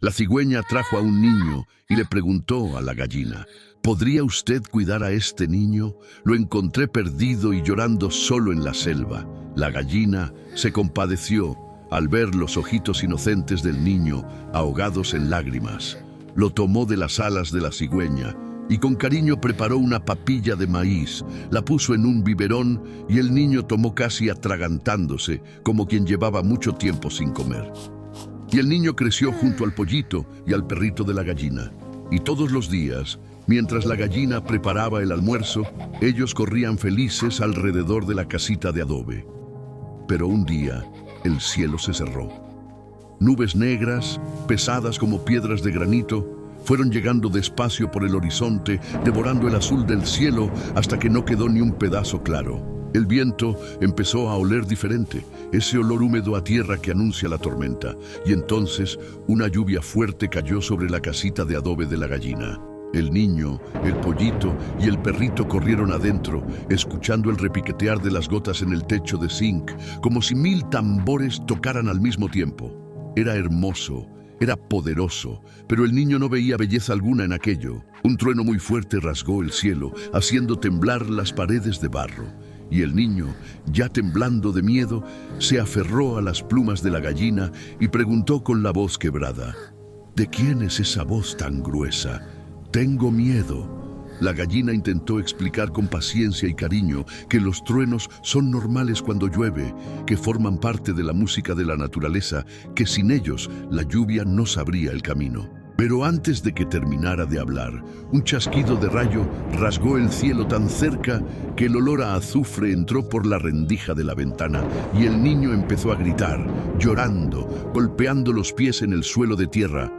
La cigüeña trajo a un niño y le preguntó a la gallina: ¿podría usted cuidar a este niño? Lo encontré perdido y llorando solo en la selva. La gallina se compadeció al ver los ojitos inocentes del niño ahogados en lágrimas. Lo tomó de las alas de la cigüeña y con cariño preparó una papilla de maíz, la puso en un biberón y el niño tomó casi atragantándose, como quien llevaba mucho tiempo sin comer. Y el niño creció junto al pollito y al perrito de la gallina. Y todos los días, mientras la gallina preparaba el almuerzo, ellos corrían felices alrededor de la casita de adobe. Pero un día, el cielo se cerró. Nubes negras, pesadas como piedras de granito, fueron llegando despacio por el horizonte, devorando el azul del cielo hasta que no quedó ni un pedazo claro. El viento empezó a oler diferente, ese olor húmedo a tierra que anuncia la tormenta, y entonces una lluvia fuerte cayó sobre la casita de adobe de la gallina. El niño, el pollito y el perrito corrieron adentro, escuchando el repiquetear de las gotas en el techo de zinc, como si 1000 tambores tocaran al mismo tiempo. Era hermoso, era poderoso, pero el niño no veía belleza alguna en aquello. Un trueno muy fuerte rasgó el cielo, haciendo temblar las paredes de barro. Y el niño, ya temblando de miedo, se aferró a las plumas de la gallina y preguntó con la voz quebrada: ¿de quién es esa voz tan gruesa? Tengo miedo. La gallina intentó explicar con paciencia y cariño que los truenos son normales cuando llueve, que forman parte de la música de la naturaleza, que sin ellos la lluvia no sabría el camino. Pero antes de que terminara de hablar, un chasquido de rayo rasgó el cielo tan cerca que el olor a azufre entró por la rendija de la ventana y el niño empezó a gritar, llorando, golpeando los pies en el suelo de tierra.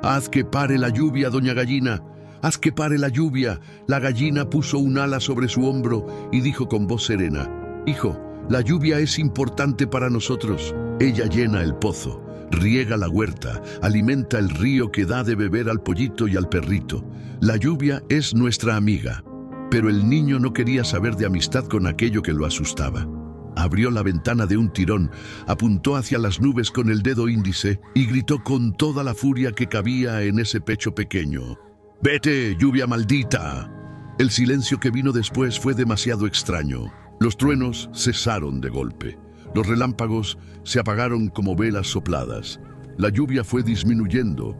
«¡Haz que pare la lluvia, doña gallina! ¡Haz que pare la lluvia!». La gallina puso un ala sobre su hombro y dijo con voz serena: «Hijo, la lluvia es importante para nosotros. Ella llena el pozo, riega la huerta, alimenta el río que da de beber al pollito y al perrito. La lluvia es nuestra amiga». Pero el niño no quería saber de amistad con aquello que lo asustaba. Abrió la ventana de un tirón, apuntó hacia las nubes con el dedo índice y gritó con toda la furia que cabía en ese pecho pequeño: «¡Vete, lluvia maldita!». El silencio que vino después fue demasiado extraño. Los truenos cesaron de golpe. Los relámpagos se apagaron como velas sopladas. La lluvia fue disminuyendo,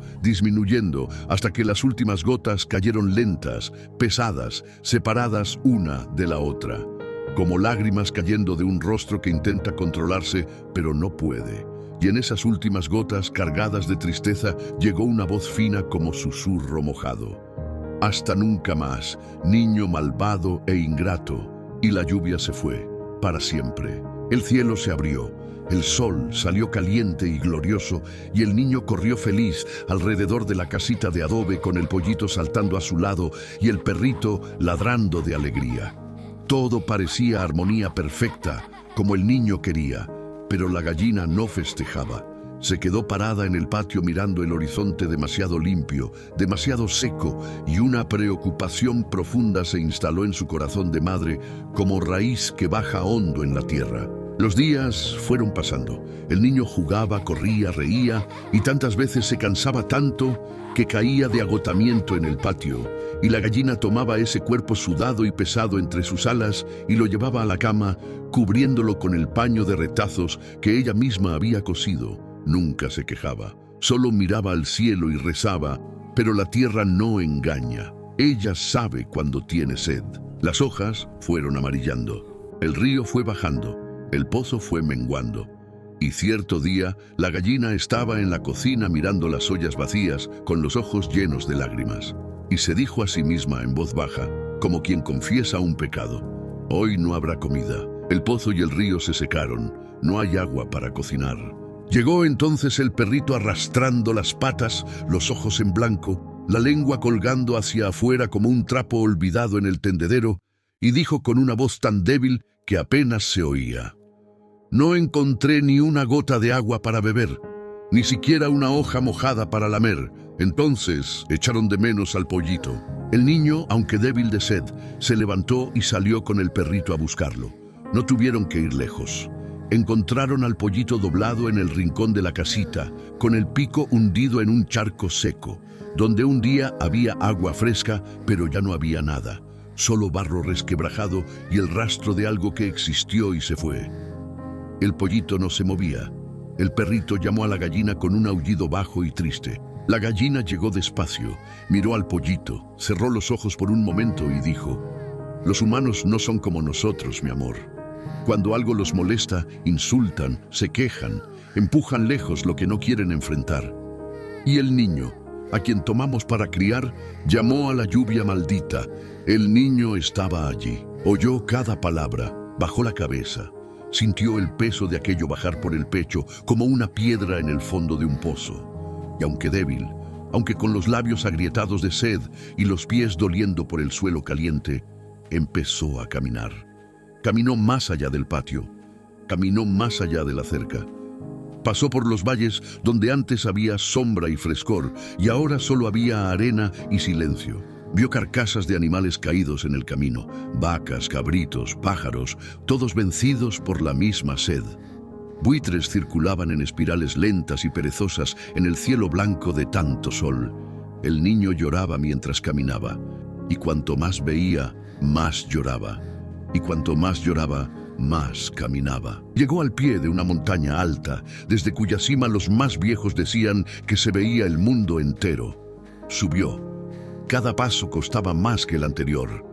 hasta que las últimas gotas cayeron lentas, pesadas, separadas una de la otra, como lágrimas cayendo de un rostro que intenta controlarse, pero no puede. Y en esas últimas gotas cargadas de tristeza llegó una voz fina como susurro mojado: «Hasta nunca más, niño malvado e ingrato». Y la lluvia se fue, para siempre. El cielo se abrió, el sol salió caliente y glorioso, y el niño corrió feliz alrededor de la casita de adobe con el pollito saltando a su lado y el perrito ladrando de alegría. Todo parecía armonía perfecta, como el niño quería, pero la gallina no festejaba. Se quedó parada en el patio mirando el horizonte demasiado limpio, demasiado seco, y una preocupación profunda se instaló en su corazón de madre, como raíz que baja hondo en la tierra. Los días fueron pasando. El niño jugaba, corría, reía, y tantas veces se cansaba tanto que caía de agotamiento en el patio, y la gallina tomaba ese cuerpo sudado y pesado entre sus alas y lo llevaba a la cama, cubriéndolo con el paño de retazos que ella misma había cosido. Nunca se quejaba, solo miraba al cielo y rezaba, pero la tierra no engaña. Ella sabe cuando tiene sed. Las hojas fueron amarillando, el río fue bajando, el pozo fue menguando. Y cierto día, la gallina estaba en la cocina mirando las ollas vacías, con los ojos llenos de lágrimas. Y se dijo a sí misma en voz baja, como quien confiesa un pecado: «Hoy no habrá comida, el pozo y el río se secaron, no hay agua para cocinar». Llegó entonces el perrito arrastrando las patas, los ojos en blanco, la lengua colgando hacia afuera como un trapo olvidado en el tendedero, y dijo con una voz tan débil que apenas se oía: «No encontré ni una gota de agua para beber, ni siquiera una hoja mojada para lamer». Entonces echaron de menos al pollito. El niño, aunque débil de sed, se levantó y salió con el perrito a buscarlo. No tuvieron que ir lejos. Encontraron al pollito doblado en el rincón de la casita, con el pico hundido en un charco seco, donde un día había agua fresca, pero ya no había nada, solo barro resquebrajado y el rastro de algo que existió y se fue. El pollito no se movía. El perrito llamó a la gallina con un aullido bajo y triste. La gallina llegó despacio, miró al pollito, cerró los ojos por un momento y dijo: «Los humanos no son como nosotros, mi amor. Cuando algo los molesta, insultan, se quejan, empujan lejos lo que no quieren enfrentar». Y el niño, a quien tomamos para criar, llamó a la lluvia maldita. El niño estaba allí, oyó cada palabra, bajó la cabeza, sintió el peso de aquello bajar por el pecho como una piedra en el fondo de un pozo. Y aunque débil, aunque con los labios agrietados de sed y los pies doliendo por el suelo caliente, empezó a caminar. Caminó más allá del patio, caminó más allá de la cerca. Pasó por los valles donde antes había sombra y frescor y ahora solo había arena y silencio. Vio carcasas de animales caídos en el camino, vacas, cabritos, pájaros, todos vencidos por la misma sed. Buitres circulaban en espirales lentas y perezosas en el cielo blanco de tanto sol. El niño lloraba mientras caminaba, y cuanto más veía, más lloraba. Y cuanto más lloraba, más caminaba. Llegó al pie de una montaña alta, desde cuya cima los más viejos decían que se veía el mundo entero. Subió. Cada paso costaba más que el anterior.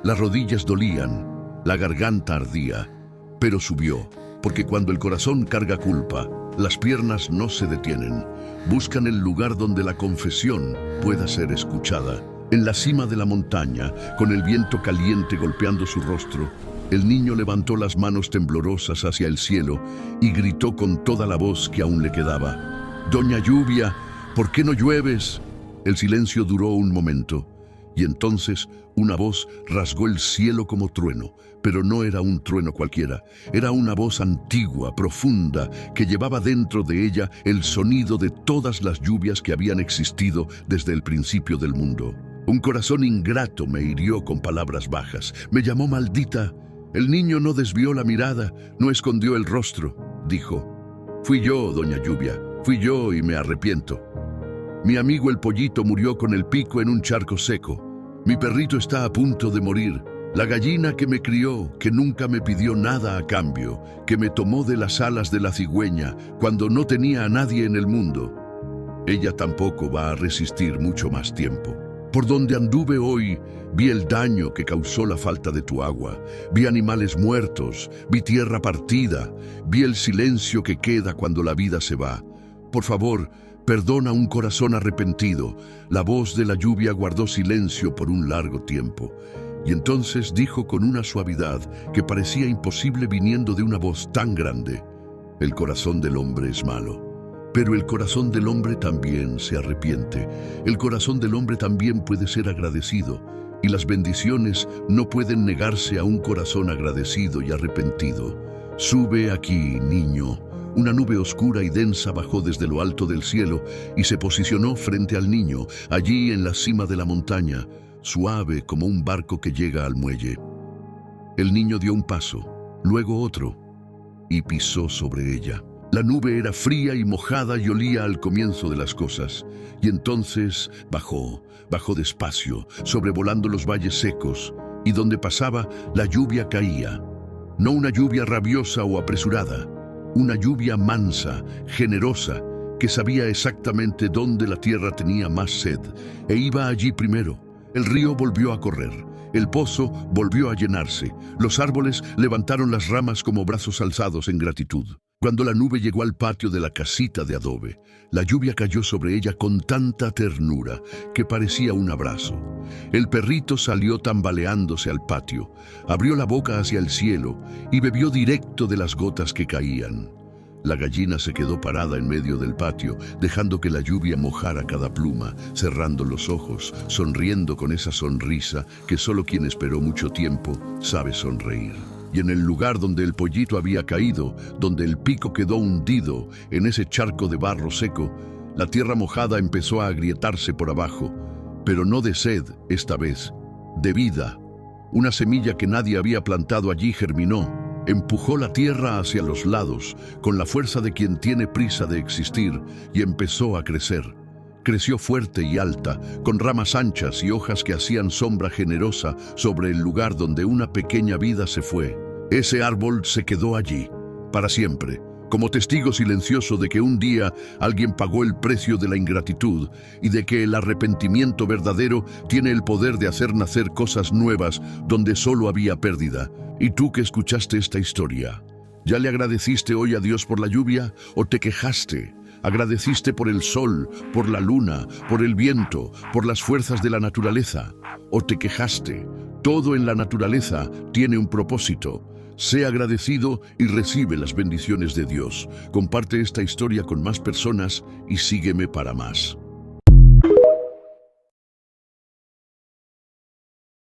Las rodillas dolían, la garganta ardía, pero subió, porque cuando el corazón carga culpa, las piernas no se detienen. Buscan el lugar donde la confesión pueda ser escuchada. En la cima de la montaña, con el viento caliente golpeando su rostro, el niño levantó las manos temblorosas hacia el cielo y gritó con toda la voz que aún le quedaba: «Doña Lluvia, ¿por qué no llueves?». El silencio duró un momento, y entonces una voz rasgó el cielo como trueno, pero no era un trueno cualquiera. Era una voz antigua, profunda, que llevaba dentro de ella el sonido de todas las lluvias que habían existido desde el principio del mundo. Un corazón ingrato me hirió con palabras bajas, me llamó maldita. El niño no desvió la mirada, no escondió el rostro. Dijo: «Fui yo, doña Lluvia, fui yo y me arrepiento. Mi amigo el pollito murió con el pico en un charco seco. Mi perrito está a punto de morir. La gallina que me crió, que nunca me pidió nada a cambio, que me tomó de las alas de la cigüeña cuando no tenía a nadie en el mundo. Ella tampoco va a resistir mucho más tiempo. Por donde anduve hoy, vi el daño que causó la falta de tu agua, vi animales muertos, vi tierra partida, vi el silencio que queda cuando la vida se va. Por favor, perdona un corazón arrepentido». La voz de la lluvia guardó silencio por un largo tiempo, y entonces dijo con una suavidad que parecía imposible viniendo de una voz tan grande: «El corazón del hombre es malo. Pero el corazón del hombre también se arrepiente. El corazón del hombre también puede ser agradecido, y las bendiciones no pueden negarse a un corazón agradecido y arrepentido. Sube aquí, niño». Una nube oscura y densa bajó desde lo alto del cielo y se posicionó frente al niño, allí en la cima de la montaña, suave como un barco que llega al muelle. El niño dio un paso, luego otro, y pisó sobre ella. La nube era fría y mojada y olía al comienzo de las cosas. Y entonces bajó despacio, sobrevolando los valles secos, y donde pasaba, la lluvia caía. No una lluvia rabiosa o apresurada, una lluvia mansa, generosa, que sabía exactamente dónde la tierra tenía más sed, e iba allí primero. El río volvió a correr, el pozo volvió a llenarse, los árboles levantaron las ramas como brazos alzados en gratitud. Cuando la nube llegó al patio de la casita de adobe, la lluvia cayó sobre ella con tanta ternura que parecía un abrazo. El perrito salió tambaleándose al patio, abrió la boca hacia el cielo y bebió directo de las gotas que caían. La gallina se quedó parada en medio del patio, dejando que la lluvia mojara cada pluma, cerrando los ojos, sonriendo con esa sonrisa que solo quien esperó mucho tiempo sabe sonreír. Y en el lugar donde el pollito había caído, donde el pico quedó hundido en ese charco de barro seco, la tierra mojada empezó a agrietarse por abajo, pero no de sed esta vez, de vida. Una semilla que nadie había plantado allí germinó, Empujó la tierra hacia los lados, con la fuerza de quien tiene prisa de existir, y empezó a crecer. Creció fuerte y alta, con ramas anchas y hojas que hacían sombra generosa sobre el lugar donde una pequeña vida se fue. Ese árbol se quedó allí, para siempre, como testigo silencioso de que un día alguien pagó el precio de la ingratitud y de que el arrepentimiento verdadero tiene el poder de hacer nacer cosas nuevas donde solo había pérdida. ¿Y tú que escuchaste esta historia? ¿Ya le agradeciste hoy a Dios por la lluvia o te quejaste? ¿Agradeciste por el sol, por la luna, por el viento, por las fuerzas de la naturaleza? ¿O te quejaste? Todo en la naturaleza tiene un propósito. Sé agradecido y recibe las bendiciones de Dios. Comparte esta historia con más personas y sígueme para más.